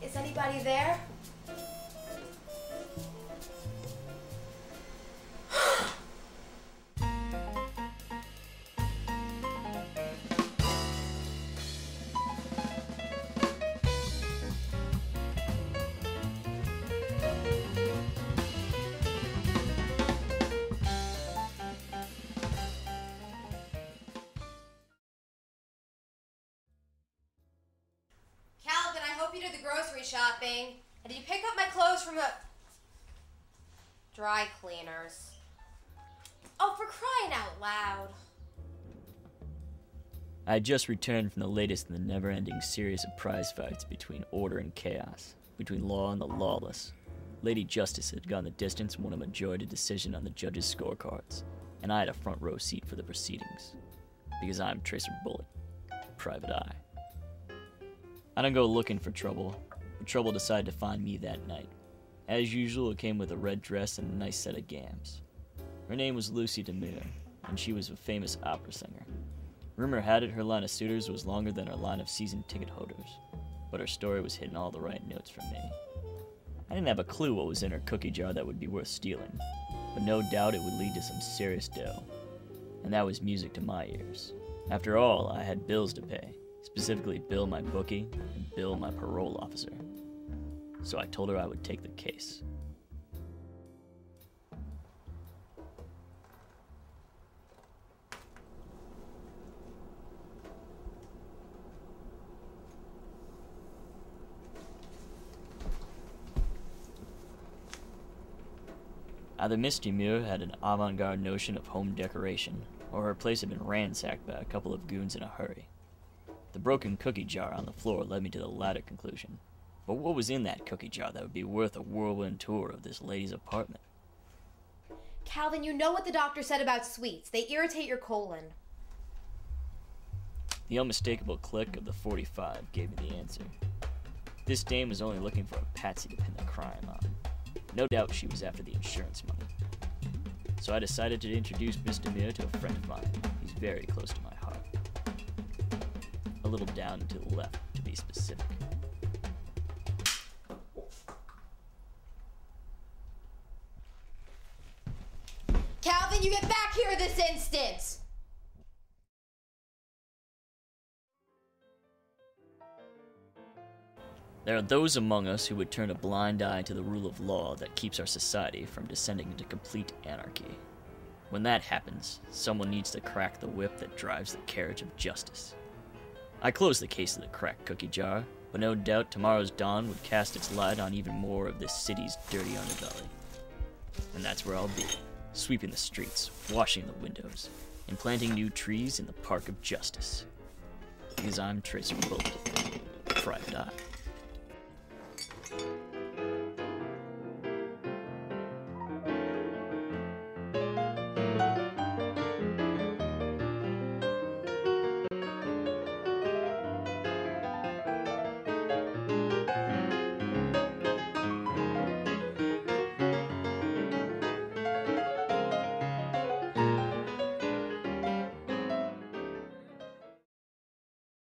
Is anybody there? Calvin, I hope you did the grocery shopping. And did you pick up my clothes from the dry cleaners? Oh, for crying out loud. I had just returned from the latest in the never-ending series of prize fights between order and chaos, between law and the lawless. Lady Justice had gone the distance and won a majority decision on the judges' scorecards, and I had a front row seat for the proceedings. Because I'm Tracer Bullet, Private Eye. I don't go looking for trouble, but trouble decided to find me that night. As usual, it came with a red dress and a nice set of gams. Her name was Lucy Demure, and she was a famous opera singer. Rumor had it her line of suitors was longer than her line of season ticket holders, but her story was hitting all the right notes for me. I didn't have a clue what was in her cookie jar that would be worth stealing, but no doubt it would lead to some serious dough. And that was music to my ears. After all, I had bills to pay. Specifically Bill, my bookie, and Bill, my parole officer. So I told her I would take the case. Either Miss Demure had an avant-garde notion of home decoration, or her place had been ransacked by a couple of goons in a hurry. The broken cookie jar on the floor led me to the latter conclusion. But what was in that cookie jar that would be worth a whirlwind tour of this lady's apartment? Calvin, you know what the doctor said about sweets. They irritate your colon. The unmistakable click of the .45 gave me the answer. This dame was only looking for a patsy to pin the crime on. No doubt she was after the insurance money. So I decided to introduce Miss Demure to a friend of mine. He's very close to my heart. A little down and to the left, to be specific. Calvin, you get back here this instant! There are those among us who would turn a blind eye to the rule of law that keeps our society from descending into complete anarchy. When that happens, someone needs to crack the whip that drives the carriage of justice. I closed the case of the cracked cookie jar, but no doubt tomorrow's dawn would cast its light on even more of this city's dirty underbelly. And that's where I'll be, sweeping the streets, washing the windows, and planting new trees in the Park of Justice. Because I'm Tracer Bullet, Private Eye.